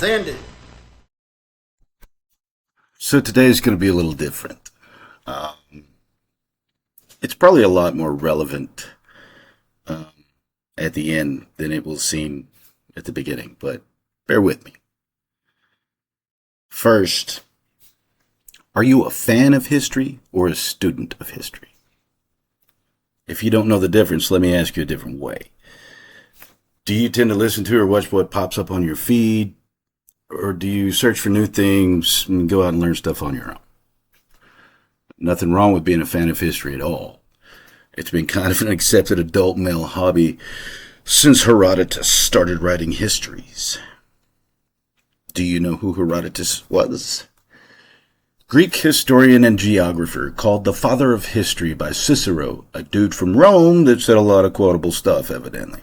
Send it. So today is going to be a little different. Um, it's probably a lot more relevant um, at the end than it will seem at the beginning, but bear with me. First, are you a fan of history or a student of history? If you don't know the difference, let me ask you a different way. Do you tend to listen to or watch what pops up on your feed, or do you search for new things and go out and learn stuff on your own? Nothing wrong with being a fan of history at all. It's been kind of an accepted adult male hobby since Herodotus started writing histories. Do you know who Herodotus was? Greek historian and geographer, called the father of history by Cicero, a dude from Rome that said a lot of quotable stuff, evidently.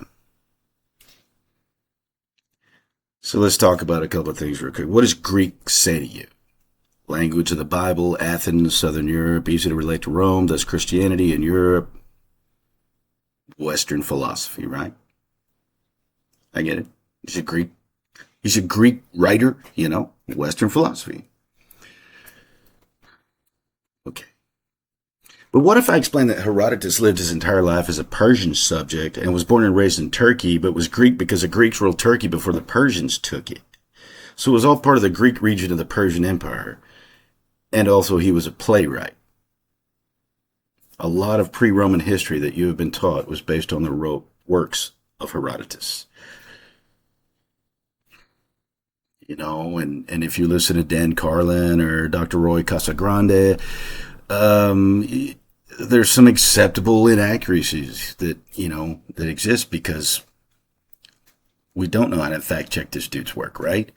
So let's talk about a couple of things real quick. What does Greek say to you? Language of the Bible, Athens, Southern Europe, easy to relate to Rome, thus Christianity in Europe, Western philosophy, right? I get it. He's a Greek writer, Western philosophy. Okay. But what if I explain that Herodotus lived his entire life as a Persian subject and was born and raised in Turkey, but was Greek because the Greeks ruled Turkey before the Persians took it? So it was all part of the Greek region of the Persian Empire. And also he was a playwright. A lot of pre-Roman history that you have been taught was based on the works of Herodotus. And if you listen to Dan Carlin or Dr. Roy Casagrande, there's some acceptable inaccuracies that exist because we don't know how to fact check this dude's work, right?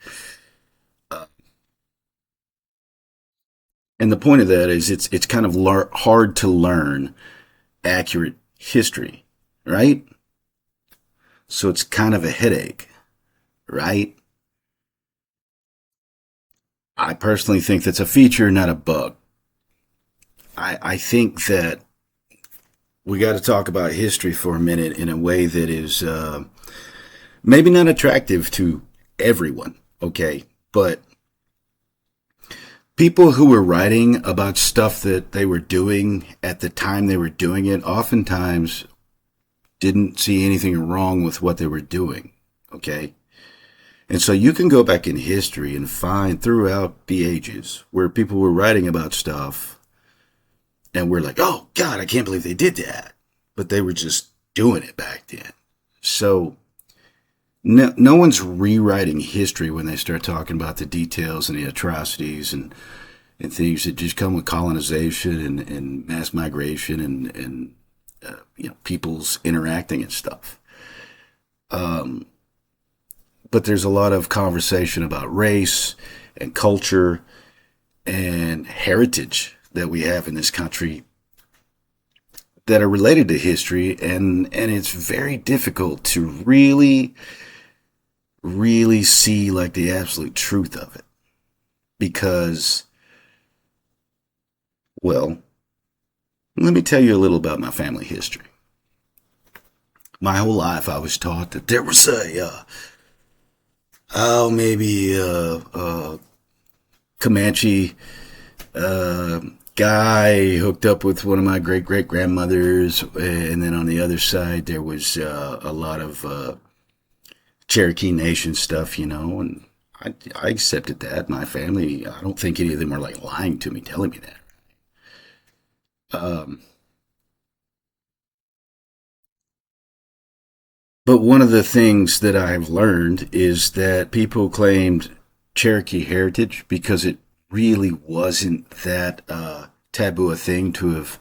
And the point of that is it's kind of hard to learn accurate history, right? So it's kind of a headache, right? I personally think that's a feature, not a bug. I think that we got to talk about history for a minute in a way that is maybe not attractive to everyone, okay? But people who were writing about stuff that they were doing at the time they were doing it oftentimes didn't see anything wrong with what they were doing, okay? And so you can go back in history and find throughout the ages where people were writing about stuff and we're like, oh, God, I can't believe they did that. But they were just doing it back then. So no one's rewriting history when they start talking about the details and the atrocities and things that just come with colonization and mass migration and people's interacting and stuff. But there's a lot of conversation about race and culture and heritage that we have in this country that are related to history, and it's very difficult to really see like the absolute truth of it because, well, let me tell you a little about my family history. My whole life I was taught that there was maybe Comanche guy hooked up with one of my great great grandmothers, and then on the other side there was a lot of Cherokee Nation stuff, and I accepted that. My family, I don't think any of them are like lying to me, telling me that. But one of the things that I've learned is that people claimed Cherokee heritage because it really wasn't that taboo a thing to have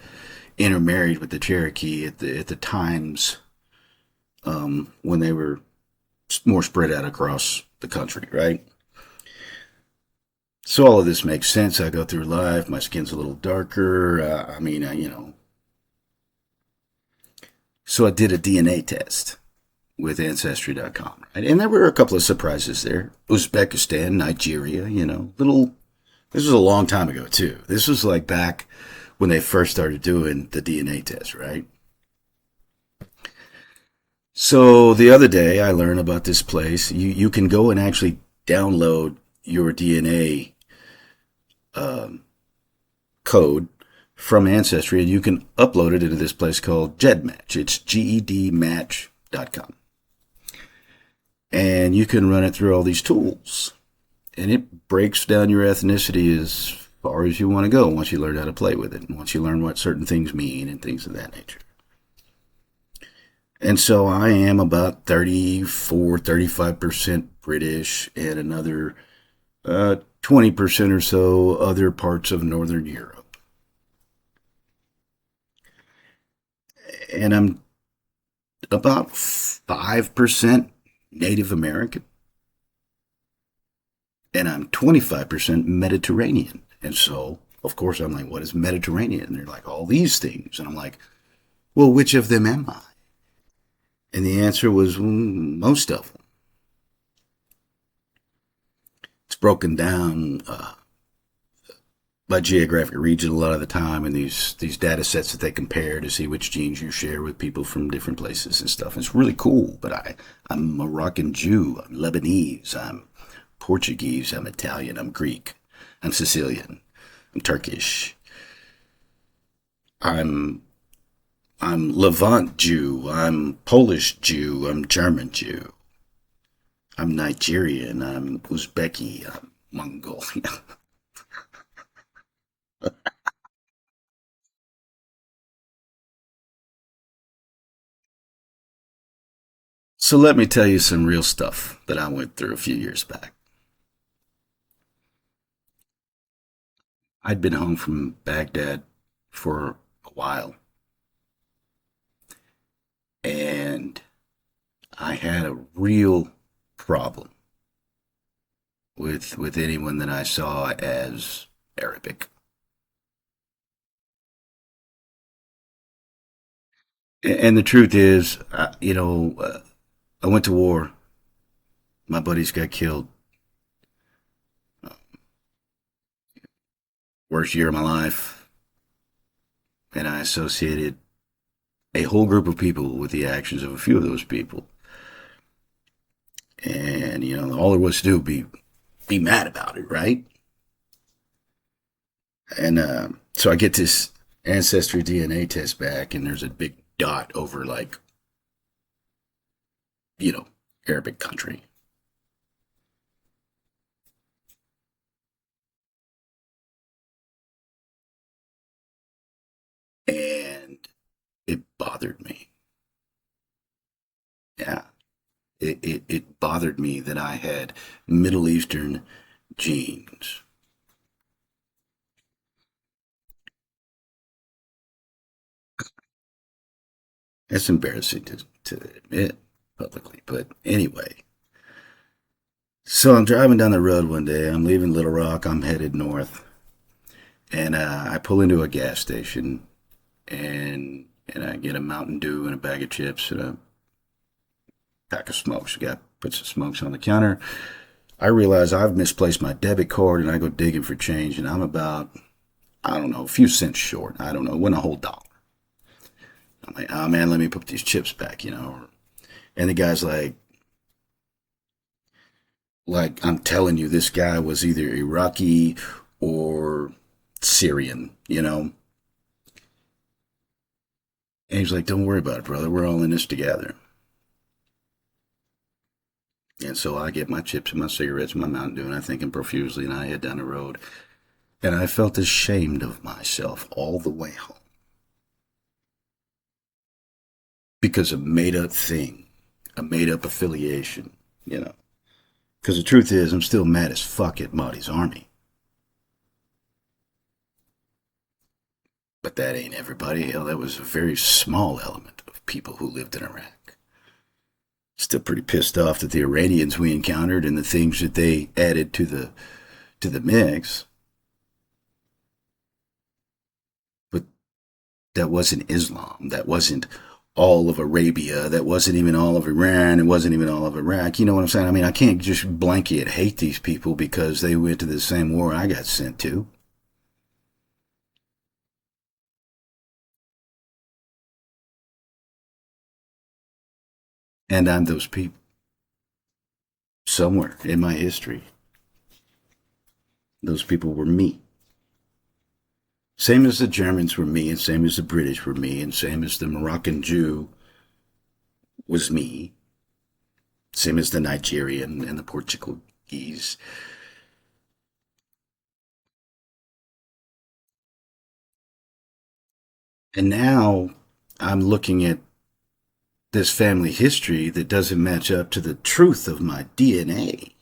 intermarried with the Cherokee at the times when they were more spread out across the country, right? So all of this makes sense. I go through life. My skin's a little darker. So I did a DNA test with Ancestry.com, right? And there were a couple of surprises there. Uzbekistan, Nigeria, little. This was a long time ago, too. This was like back when they first started doing the DNA test, right? So the other day I learned about this place. You can go and actually download your DNA code from Ancestry, and you can upload it into this place called GEDmatch. It's GEDmatch.com. And you can run it through all these tools. And it breaks down your ethnicity as far as you want to go once you learn how to play with it, and once you learn what certain things mean and things of that nature. And so I am about 34, 35% British and another 20% or so other parts of Northern Europe. And I'm about 5% Native American. And I'm 25% Mediterranean. And so, of course, I'm like, what is Mediterranean? And they're like, all these things. And I'm like, well, which of them am I? And the answer was most of them. It's broken down by geographic region a lot of the time, and these data sets that they compare to see which genes you share with people from different places and stuff. And it's really cool. But I'm Moroccan Jew, I'm Lebanese, I'm Portuguese, I'm Italian, I'm Greek, I'm Sicilian, I'm Turkish, I'm I'm Levant Jew, I'm Polish Jew, I'm German Jew, I'm Nigerian, I'm Uzbeki, I'm Mongolian. So let me tell you some real stuff that I went through a few years back. I'd been home from Baghdad for a while, and I had a real problem with anyone that I saw as Arabic. And the truth is, I went to war. My buddies got killed. Worst year of my life. And I associated a whole group of people with the actions of a few of those people. And, all there was to do was be mad about it, right? And so I get this ancestry DNA test back, and there's a big dot over, like, you know, Arabic country. And it bothered me. Yeah. It bothered me that I had Middle Eastern genes. That's embarrassing to admit publicly. But anyway, so I'm driving down the road one day. I'm leaving Little Rock. I'm headed north. And I pull into a gas station, and I get a Mountain Dew and a bag of chips and a pack of smokes. I got put some smokes on the counter. I realize I've misplaced my debit card, and I go digging for change, and I'm about, I don't know, a few cents short. I don't know, it wasn't a whole dollar. I'm like, oh man, let me put these chips back. And the guy's like I'm telling you, this guy was either Iraqi or Syrian. And he's like, don't worry about it, brother. We're all in this together. And so I get my chips and my cigarettes and my Mountain Dew, and I'm thinking profusely, and I head down the road. And I felt ashamed of myself all the way home because of a made up thing, a made up affiliation. Because the truth is, I'm still mad as fuck at Mahdi's army. But that ain't everybody. Hell, that was a very small element of people who lived in Iraq. Still pretty pissed off that the Iranians we encountered and the things that they added to the mix. But that wasn't Islam. That wasn't all of Arabia. That wasn't even all of Iran. It wasn't even all of Iraq. You know what I'm saying? I mean, I can't just blanket hate these people because they went to the same war I got sent to. And I'm those people. somewhere in my history, those people were me. Same as the Germans were me, and same as the British were me, and same as the Moroccan Jew was me, same as the Nigerian and the Portuguese. And now I'm looking at this family history that doesn't match up to the truth of my DNA.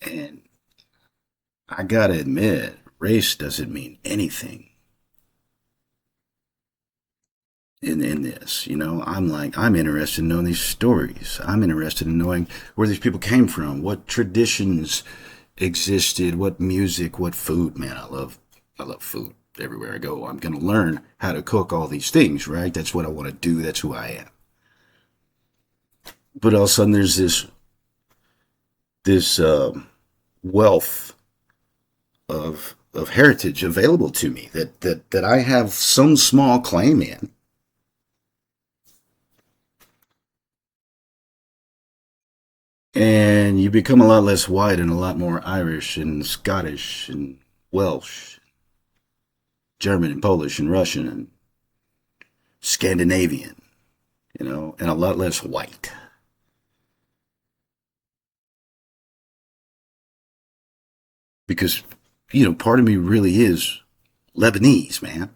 And I gotta admit, race doesn't mean anything in this. I'm interested in knowing these stories. I'm interested in knowing where these people came from, what traditions existed, what music, what food. Man, I love food. Everywhere I go, I'm gonna learn how to cook all these things, right? That's what I want to do. That's who I am. But all of a sudden, there's this wealth of heritage available to me that I have some small claim in. And you become a lot less white and a lot more Irish and Scottish and Welsh, German and Polish and Russian and Scandinavian, and a lot less white. Because, part of me really is Lebanese, man.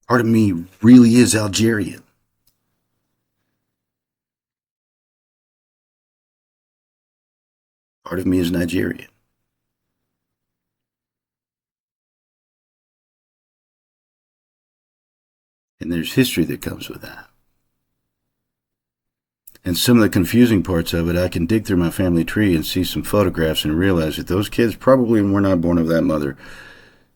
Part of me really is Algerian. Part of me is Nigerian. And there's history that comes with that. And some of the confusing parts of it, I can dig through my family tree and see some photographs and realize that those kids probably were not born of that mother.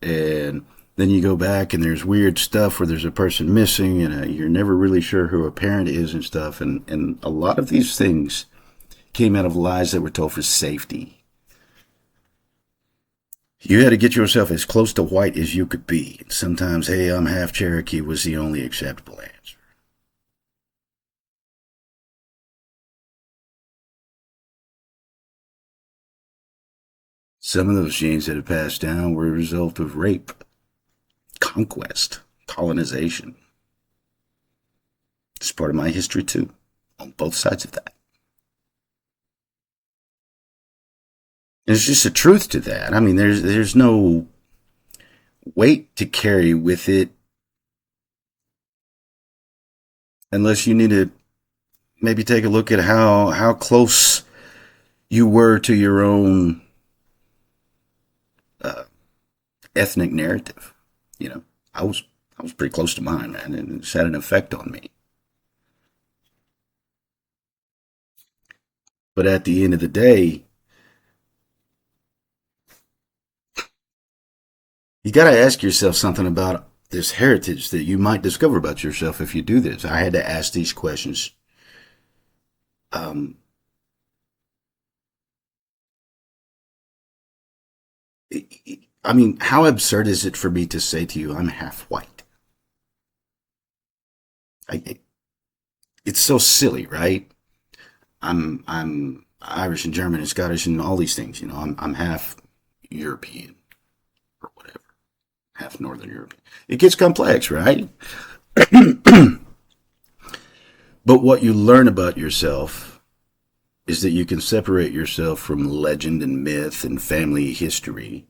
And then you go back and there's weird stuff where there's a person missing and you're never really sure who a parent is and stuff. And a lot of these things came out of lies that were told for safety. You had to get yourself as close to white as you could be. Sometimes, hey, I'm half Cherokee was the only acceptable answer. Some of those genes that have passed down were a result of rape, conquest, colonization. It's part of my history too, on both sides of that. There's just a truth to that. I mean, there's no weight to carry with it unless you need to maybe take a look at how close you were to your own uh, ethnic narrative. You know, I was pretty close to mine, man, and it's had an effect on me. But at the end of the day, you got to ask yourself something about this heritage that you might discover about yourself if you do this. I had to ask these questions. Um, I mean, how absurd is it for me to say to you, I'm half white? I, it's so silly, right? I'm Irish and German and Scottish and all these things. I'm half European or whatever, half Northern European. It gets complex, right? But what you learn about yourself is that you can separate yourself from legend and myth and family history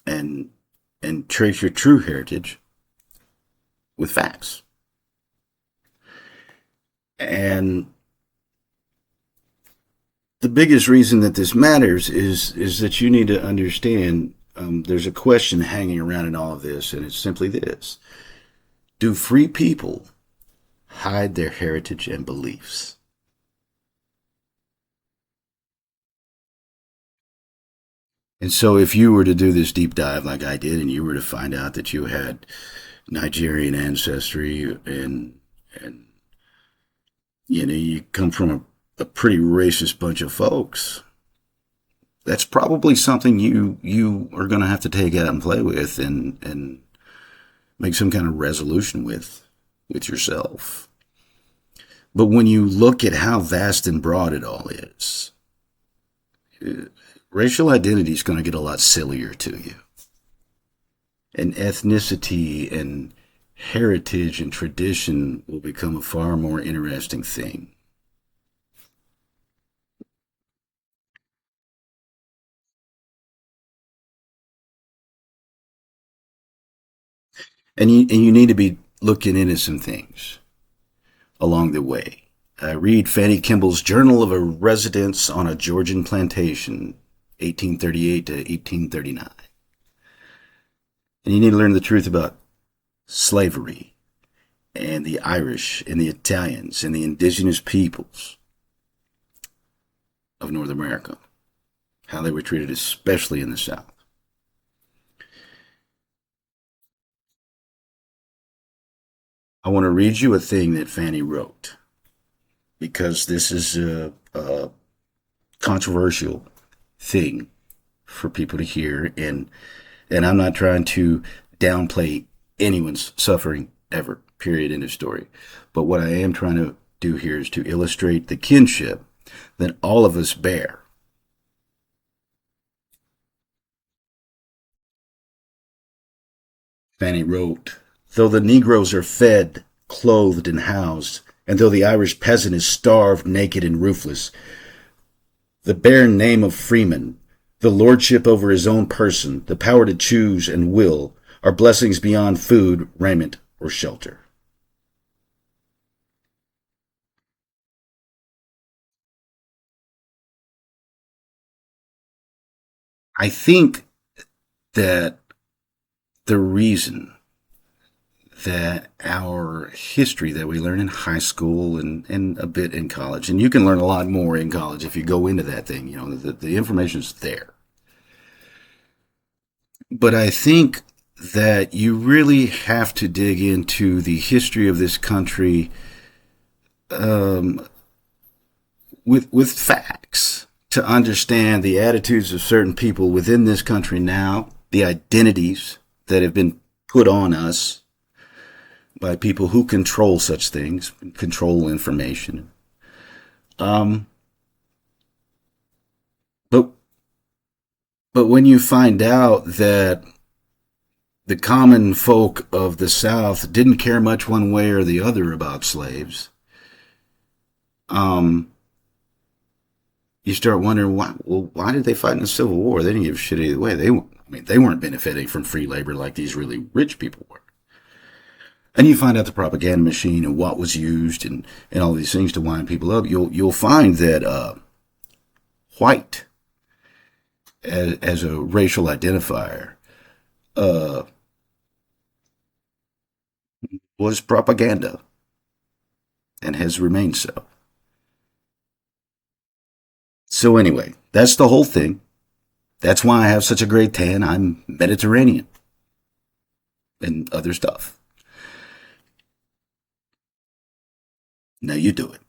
and trace your true heritage with facts. And the biggest reason that this matters is that you need to understand there's a question hanging around in all of this, and it's simply this: do free people hide their heritage and beliefs? And so, if you were to do this deep dive like I did, and you were to find out that you had Nigerian ancestry and you come from a pretty racist bunch of folks, that's probably something you are going to have to take out and play with and make some kind of resolution with yourself. But when you look at how vast and broad it all is, racial identity is going to get a lot sillier to you. And ethnicity and heritage and tradition will become a far more interesting thing. And you need to be looking into some things along the way. Read Fanny Kimball's Journal of a Residence on a Georgian Plantation, 1838 to 1839. And you need to learn the truth about slavery and the Irish and the Italians and the indigenous peoples of North America, how they were treated, especially in the South. I want to read you a thing that Fanny wrote because this is a controversial thing for people to hear, and I'm not trying to downplay anyone's suffering ever. Period. End of story. But what I am trying to do here is to illustrate the kinship that all of us bear. Fanny wrote, though the Negroes are fed, clothed, and housed, and though the Irish peasant is starved, naked, and roofless, the bare name of freeman, the lordship over his own person, the power to choose and will, are blessings beyond food, raiment, or shelter. I think that the reason that our history that we learn in high school and a bit in college, and you can learn a lot more in college if you go into that thing, the information's there. But I think that you really have to dig into the history of this country um, with facts to understand the attitudes of certain people within this country now, the identities that have been put on us by people who control such things, control information. Um, but but when you find out that the common folk of the South didn't care much one way or the other about slaves, um, you start wondering why. Well, why did they fight in the Civil War? They didn't give a shit either way. They weren't benefiting from free labor like these really rich people were. And you find out the propaganda machine and what was used and all these things to wind people up. You'll find that white as a racial identifier uh, was propaganda and has remained so. So anyway, that's the whole thing. That's why I have such a great tan. I'm Mediterranean and other stuff. Now you do it.